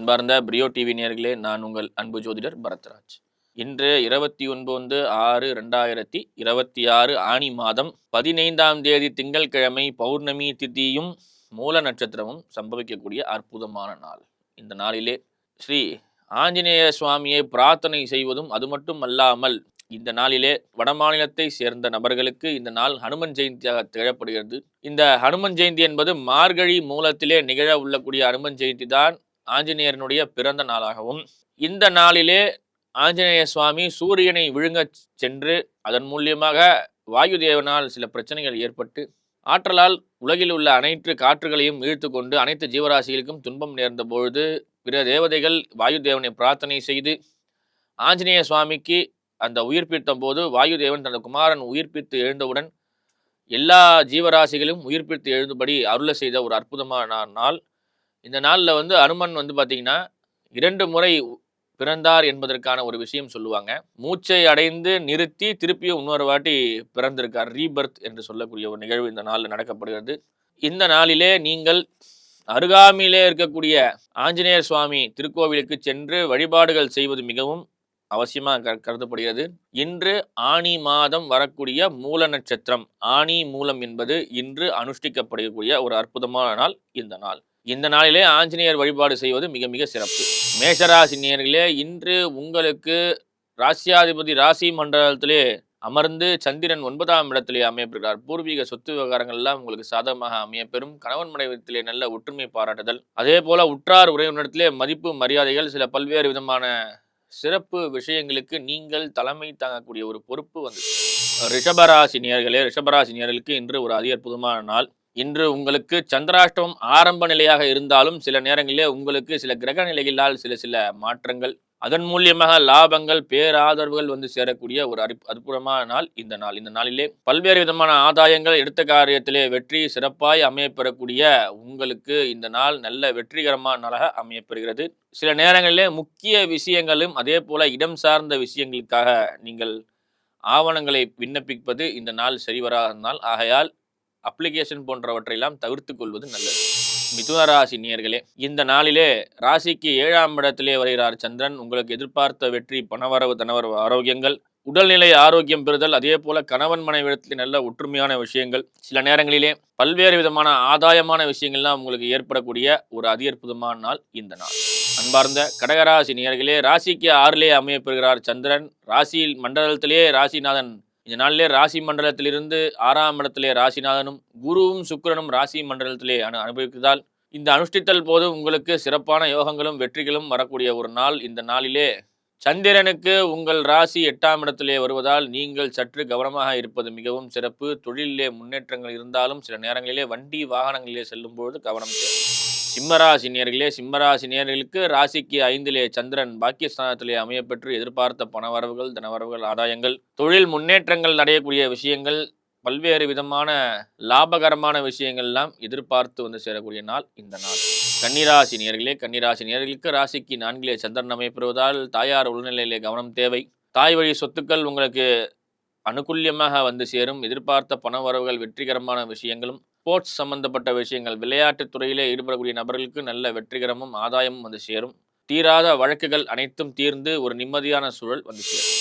அன்பார்ந்த பிரியோ டிவி நேயர்களே, நான் உங்கள் அன்பு ஜோதிடர் பரத்ராஜ். இன்று 29/6/2026 ஆனி மாதம் 15ஆம் தேதி திங்கட்கிழமை பௌர்ணமி திதியும் மூல நட்சத்திரமும் சம்பவிக்கக்கூடிய அற்புதமான நாள். இந்த நாளிலே ஸ்ரீ ஆஞ்சநேய சுவாமியை பிரார்த்தனை செய்வதும் அது மட்டும் அல்லாமல் இந்த நாளிலே வடமாநிலத்தை சேர்ந்த நபர்களுக்கு இந்த நாள் ஹனுமன் ஜெயந்தியாக திகழப்படுகிறது. இந்த ஹனுமன் ஜெயந்தி என்பது மார்கழி மூலத்திலே நிகழ உள்ளக்கூடிய ஹனுமன் ஜெயந்தி தான் ஆஞ்சநேயரனுடைய பிறந்த நாளாகவும், இந்த நாளிலே ஆஞ்சநேய சுவாமி சூரியனை விழுங்க சென்று அதன் மூலியமாக வாயு தேவனால் சில பிரச்சனைகள் ஏற்பட்டு ஆற்றலால் உலகில் உள்ள அனைத்து காற்றுகளையும் இழுத்து கொண்டு அனைத்து ஜீவராசிகளுக்கும் துன்பம் நேர்ந்த பொழுது பிற தேவதைகள் வாயு தேவனை பிரார்த்தனை செய்து ஆஞ்சநேய சுவாமிக்கு அந்த உயிர்ப்பித்த போது வாயு தேவன் தனது குமாரன் உயிர்ப்பித்து எழுந்தவுடன் எல்லா ஜீவராசிகளும் உயிர்ப்பித்து எழுந்தபடி அருள செய்த ஒரு அற்புதமான நாள். இந்த நாளில் அனுமன் பார்த்தீங்கன்னா 2 முறை பிறந்தார் என்பதற்கான ஒரு விஷயம் சொல்லுவாங்க. மூச்சை அடைந்து நிறுத்தி திருப்பியும் இன்னொரு வாட்டி பிறந்திருக்கார். ரீபர்த் என்று சொல்லக்கூடிய ஒரு நிகழ்வு இந்த நாளில் நடக்கப்படுகிறது. இந்த நாளிலே நீங்கள் அருகாமையிலே இருக்கக்கூடிய ஆஞ்சநேயர் சுவாமி திருக்கோவிலுக்கு சென்று வழிபாடுகள் செய்வது மிகவும் அவசியமாக கருதப்படுகிறது. இன்று ஆனி மாதம் வரக்கூடிய மூல நட்சத்திரம், ஆனி மூலம் என்பது இன்று அனுஷ்டிக்கப்படக்கூடிய ஒரு அற்புதமான நாள். இந்த நாளிலே ஆஞ்சநேயர் வழிபாடு செய்வது மிக மிக சிறப்பு. மேஷராசி நேயர்களே, இன்று உங்களுக்கு ராசியாதிபதி ராசி மண்டலத்திலே அமர்ந்து சந்திரன் 9ஆம் இடத்திலே அமையப்பெறுகிறார். பூர்வீக சொத்து விவகாரங்கள் எல்லாம் உங்களுக்கு சாதகமாக அமையப்பெறும். கணவன் மனைவிடத்திலே நல்ல ஒற்றுமை பாராட்டுதல், அதே போல உற்றார் உறவினரிடத்திலே மதிப்பு மரியாதைகள், சில பல்வேறு விதமான சிறப்பு விஷயங்களுக்கு நீங்கள் தலைமை தாங்கக்கூடிய ஒரு பொறுப்பு ரிஷபராசி நேயர்களுக்கு இன்று ஒரு அதி அற்புதமான நாள். இன்று உங்களுக்கு சந்திராஷ்டமம் ஆரம்ப நிலையாக இருந்தாலும் சில நேரங்களிலே உங்களுக்கு சில கிரக நிலைகளால் சில மாற்றங்கள், அதன் மூலியமாக லாபங்கள், பேராதரவுகள் சேரக்கூடிய ஒரு அற்புதமான நாள். இந்த நாளிலே பல்வேறு விதமான ஆதாயங்கள், எடுத்த காரியத்திலே வெற்றி சிறப்பாய் அமையப்பெறக்கூடிய உங்களுக்கு இந்த நாள் நல்ல வெற்றிகரமான நாளாக அமையப்பெறுகிறது. சில நேரங்களிலே முக்கிய விஷயங்களும் அதே போல இடம் சார்ந்த விஷயங்களுக்காக நீங்கள் ஆவணங்களை விண்ணப்பிப்பது இந்த நாள் சரிவராத நாள். ஆகையால் அப்ளிகேஷன் போன்றவற்றையெல்லாம் தவிர்த்து கொள்வது நல்லது. மிதுன ராசி நேயர்களே, இந்த நாளிலே ராசிக்கு 7ஆம் இடத்திலே வருகிறார் சந்திரன். உங்களுக்கு எதிர்பார்த்த வெற்றி, பணவரவு, தனவரவு, ஆரோக்கியங்கள், உடல்நிலை ஆரோக்கியம் பெறுதல், அதே போல கணவன் மனைவிடத்திலே நல்ல ஒற்றுமையான விஷயங்கள், சில நேரங்களிலே பல்வேறு விதமான ஆதாயமான விஷயங்கள்லாம் உங்களுக்கு ஏற்படக்கூடிய ஒரு அதி அற்புதமான நாள் இந்த நாள். அன்பார்ந்த கடகராசி நேயர்களே, ராசிக்கு 6லே அமையப்பெறுகிறார் சந்திரன். ராசி மண்டலத்திலே ராசிநாதன் இந்த நாளிலே ராசி மண்டலத்திலிருந்து 6ஆம் இடத்திலே ராசிநாதனும் குருவும் சுக்கிரனும் ராசி மண்டலத்திலே அனுபவிப்பதால் இந்த அனுஷ்டித்தல் போது உங்களுக்கு சிறப்பான யோகங்களும் வெற்றிகளும் வரக்கூடிய ஒரு நாள். இந்த நாளிலே சந்திரனுக்கு உங்கள் ராசி 8ஆம் இடத்திலே வருவதால் நீங்கள் சற்று கவனமாக இருப்பது மிகவும் சிறப்பு. தொழிலிலே முன்னேற்றங்கள் இருந்தாலும் சில நேரங்களிலே வண்டி வாகனங்களிலே செல்லும் பொழுது கவனம் தேவை. சிம்மராசி நேயர்களுக்கு ராசிக்கு 5லே சந்திரன் பாக்கியஸ்தானத்திலே அமையப்பெற்று எதிர்பார்த்த பணவரவுகள், தனவரவுகள், ஆதாயங்கள், தொழில் முன்னேற்றங்கள் அடையக்கூடிய விஷயங்கள், பல்வேறு விதமான லாபகரமான விஷயங்கள்லாம் எதிர்பார்த்து சேரக்கூடிய நாள் இந்த நாள். கன்னிராசி நேயர்களுக்கு ராசிக்கு 4லே சந்திரன் அமையப்பெறுவதால் தாயார் உடல்நிலையிலே கவனம் தேவை. தாய் வழி சொத்துக்கள் உங்களுக்கு அனுகூல்யமாக சேரும். எதிர்பார்த்த பணவரவுகள், வெற்றிகரமான விஷயங்களும், ஸ்போர்ட்ஸ் சம்பந்தப்பட்ட விஷயங்கள், விளையாட்டுத் துறையிலே ஈடுபடக்கூடிய நபர்களுக்கு நல்ல வெற்றிகரமும் ஆதாயமும் சேரும். தீராத வழக்குகள் அனைத்தும் தீர்ந்து ஒரு நிம்மதியான சூழல் சேரும்.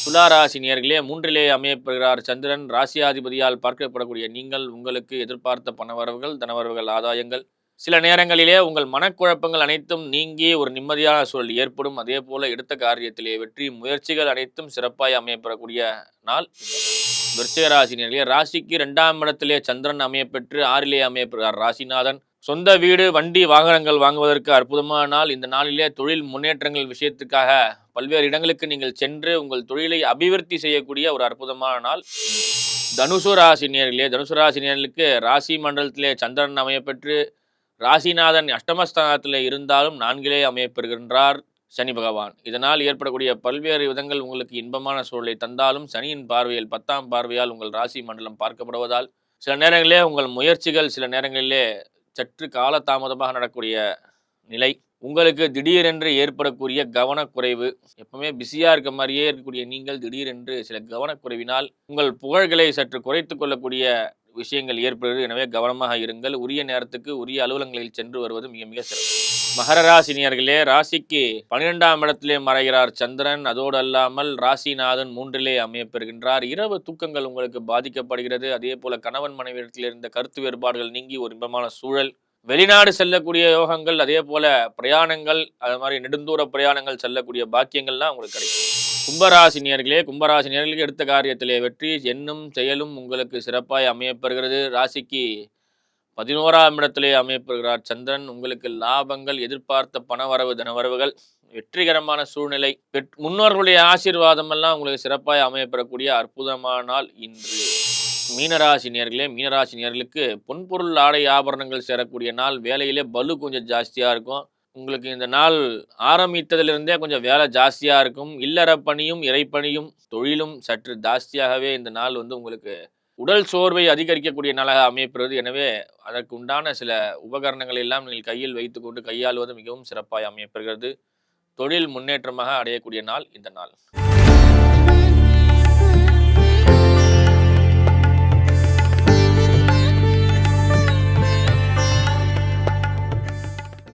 துளாராசி நேயர்களே, 3லே அமையப்பெறுகிறார் சந்திரன். ராசியாதிபதியால் பார்க்கப்படக்கூடிய நீங்கள் உங்களுக்கு எதிர்பார்த்த பணவரவுகள், தனவரவுகள், ஆதாயங்கள், சில நேரங்களிலே உங்கள் மனக்குழப்பங்கள் அனைத்தும் நீங்கி ஒரு நிம்மதியான சூழல் ஏற்படும். அதே போல எடுத்த காரியத்திலே வெற்றி, முயற்சிகள் அனைத்தும் சிறப்பாய் அமையப்பெறக்கூடிய நாள். விருச்சிக ராசி நேயர்களே, ராசிக்கு 2ஆம் இடத்திலே சந்திரன் அமையப்பெற்று 6லே அமையப்பெறுகிறார் ராசிநாதன். சொந்த வீடு, வண்டி, வாகனங்கள் வாங்குவதற்கு அற்புதமான நாள். இந்த நாளிலே தொழில் முன்னேற்றங்கள் விஷயத்துக்காக பல்வேறு இடங்களுக்கு நீங்கள் சென்று உங்கள் தொழிலை அபிவிருத்தி செய்யக்கூடிய ஒரு அற்புதமான நாள். தனுசு ராசி நேயர்களுக்கு ராசி மண்டலத்திலே சந்திரன் அமையப்பெற்று ராசிநாதன் அஷ்டமஸ்தானத்திலே இருந்தாலும் 4லே அமையப்பெறுகின்றார் சனி பகவான். இதனால் ஏற்படக்கூடிய பல்வேறு விதங்கள் உங்களுக்கு இன்பமான சூழலை தந்தாலும் சனியின் பார்வையில் 10ஆம் பார்வையால் உங்கள் ராசி மண்டலம் பார்க்கப்படுவதால் சில நேரங்களிலே உங்கள் முயற்சிகள் சில நேரங்களிலே சற்று காலதாமதமாக நடக்கக்கூடிய நிலை, உங்களுக்கு திடீரென்று ஏற்படக்கூடிய கவனக்குறைவு, எப்பவுமே பிஸியாக இருக்க மாதிரியே இருக்கக்கூடிய நீங்கள் திடீரென்று சில கவனக்குறைவினால் உங்கள் புகழ்களை சற்று குறைத்து கொள்ளக்கூடிய விஷயங்கள் ஏற்படுகிறது. எனவே கவனமாக இருங்கள். உரிய நேரத்துக்கு உரிய அலுவலகங்களில் சென்று வருவது மிக மிக சிறப்பு. மகர ராசினியர்களே, ராசிக்கு 12ஆம் இடத்திலே மறைகிறார் சந்திரன். அதோடு அல்லாமல் ராசிநாதன் 3லே அமையப்பெறுகின்றார். இரவு தூக்கங்கள் உங்களுக்கு பாதிக்கப்படுகிறது. அதே போல கணவன் மனைவியிடத்தில் இருந்த கருத்து வேறுபாடுகள் நீங்கி ஒரு இன்பமான சூழல், வெளிநாடு செல்லக்கூடிய யோகங்கள், அதே போல பிரயாணங்கள், அது மாதிரி நெடுந்தூர பிரயாணங்கள் செல்லக்கூடிய பாக்கியங்கள்லாம் உங்களுக்கு கிடைக்கும். கும்பராசினியர்களே, கும்பராசினியர்களுக்கு எடுத்த காரியத்திலே வெற்றி, எண்ணும் செயலும் உங்களுக்கு சிறப்பாய் அமையப்பெறுகிறது. ராசிக்கு 11ஆம் இடத்திலே அமையப்பெறுகிறார் சந்திரன். உங்களுக்கு லாபங்கள், எதிர்பார்த்த பணவரவு, தனவரவுகள், வெற்றிகரமான சூழ்நிலை, முன்னோர்களுடைய ஆசீர்வாதம் எல்லாம் உங்களுக்கு சிறப்பாய் அமையப்பெறக்கூடிய அற்புதமான நாள் இன்று. மீனராசினியர்களே, மீனராசினியர்களுக்கு பொன்பொருள் ஆடை ஆபரணங்கள் சேரக்கூடிய நாள். வேலையிலே பலு கொஞ்சம் ஜாஸ்தியாக இருக்கும். உங்களுக்கு இந்த நாள் ஆரம்பித்ததிலிருந்தே கொஞ்சம் வேலை ஜாஸ்தியாக இருக்கும். இல்லற பணியும் இறைப்பணியும் தொழிலும் சற்று ஜாஸ்தியாகவே இந்த நாள் உங்களுக்கு உடல் சோர்வை அதிகரிக்கக்கூடிய நாளாக அமையப்படுவது. எனவே அதற்கு உண்டான சில உபகரணங்களை எல்லாம் நீங்கள் கையில் வைத்துக்கொண்டு கையாளுவது மிகவும் சிறப்பாக அமையப்படுகிறது. தொழில் முன்னேற்றமாக அடையக்கூடிய நாள் இந்த நாள்.